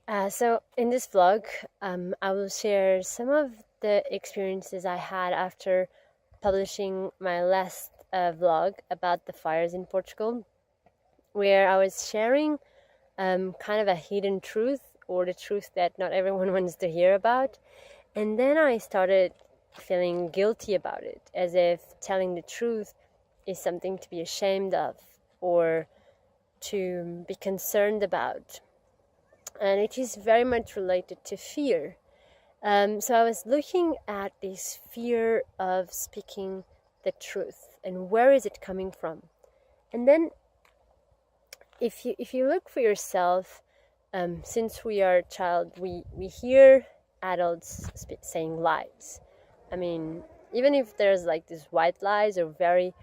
So in this vlog, I will share some of the experiences I had after publishing my last vlog about the fires in Portugal, where I was sharing kind of a hidden truth, or the truth that not everyone wants to hear about. And then I started feeling guilty about it, as if telling the truth is something to be ashamed of or to be concerned about. And it is very much related to fear. So I was looking at this fear of speaking the truth and where is it coming from. And then if you look for yourself, since we are a child, we hear adults saying lies. I mean, even if there's like these white lies or very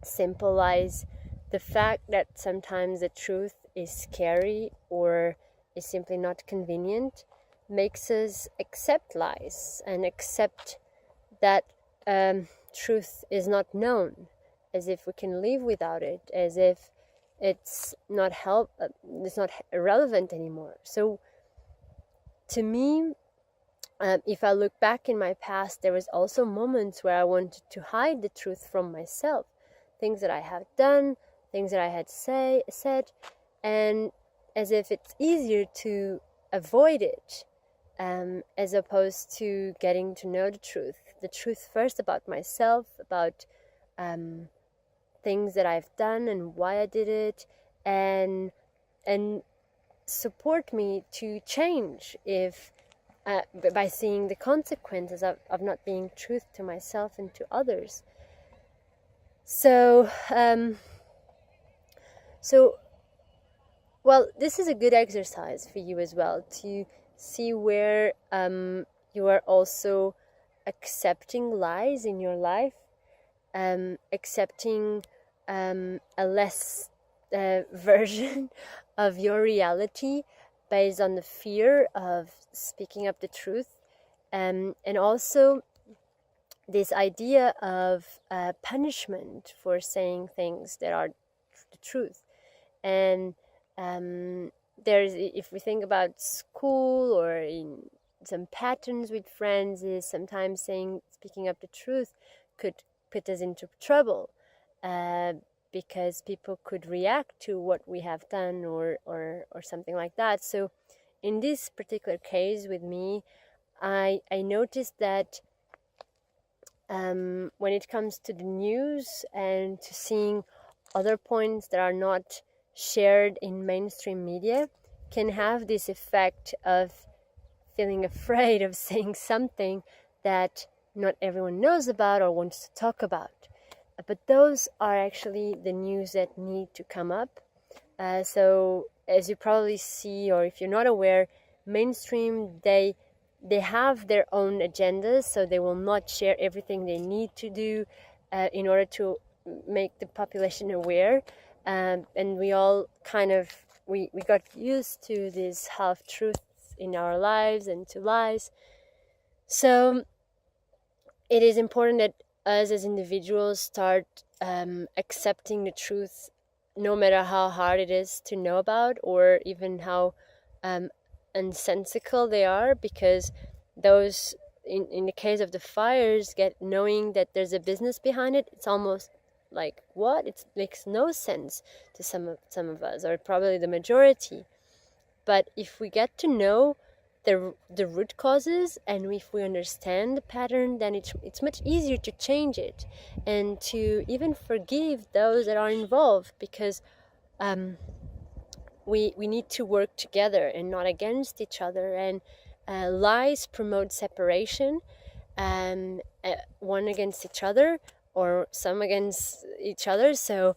simple lies, the fact that sometimes the truth is scary or is simply not convenient makes us accept lies and accept that truth is not known, as if we can live without it, as if it's not irrelevant anymore. So to me, if I look back in my past, there was also moments where I wanted to hide the truth from myself, things that I have done, things that I had said, and as if it's easier to avoid it, as opposed to getting to know the truth first about myself, about things that I've done and why I did it, and support me to change if by seeing the consequences of not being truth to myself and to others. So well, this is a good exercise for you as well, to see where you are also accepting lies in your life, accepting a less version of your reality based on the fear of speaking up the truth, and also this idea of punishment for saying things that are the truth. And if we think about school or in some patterns with friends, is sometimes speaking up the truth could put us into trouble, because people could react to what we have done or something like that. So in this particular case with me, I noticed that when it comes to the news and to seeing other points that are not shared in mainstream media, can have this effect of feeling afraid of saying something that not everyone knows about or wants to talk about. But those are actually the news that need to come up. So as you probably see, or if you're not aware, mainstream, they have their own agendas, so they will not share everything they need to do in order to make the population aware. And we all kind of, we got used to these half-truths in our lives and to lies. So it is important that us as individuals start accepting the truth, no matter how hard it is to know about, or even how nonsensical they are, because those, in the case of the fires, knowing that there's a business behind it, it's almost like, what? It makes no sense to some of us, or probably the majority. But if we get to know the root causes, and if we understand the pattern, then it's much easier to change it and to even forgive those that are involved, because we need to work together and not against each other. And lies promote separation, one against each other or some against each other. So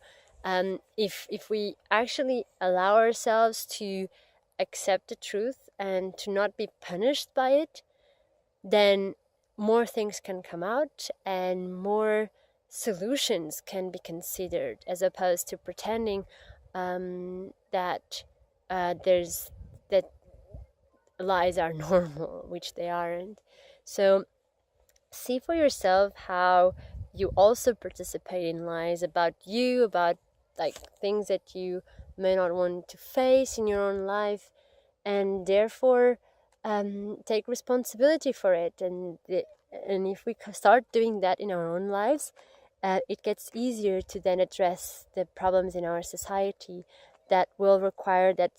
if we actually allow ourselves to accept the truth and to not be punished by it, then more things can come out and more solutions can be considered, as opposed to pretending that that lies are normal, which they aren't. So see for yourself how you also participate in lies about you, about like things that you may not want to face in your own life, and therefore take responsibility for it. And if we start doing that in our own lives, it gets easier to then address the problems in our society that will require that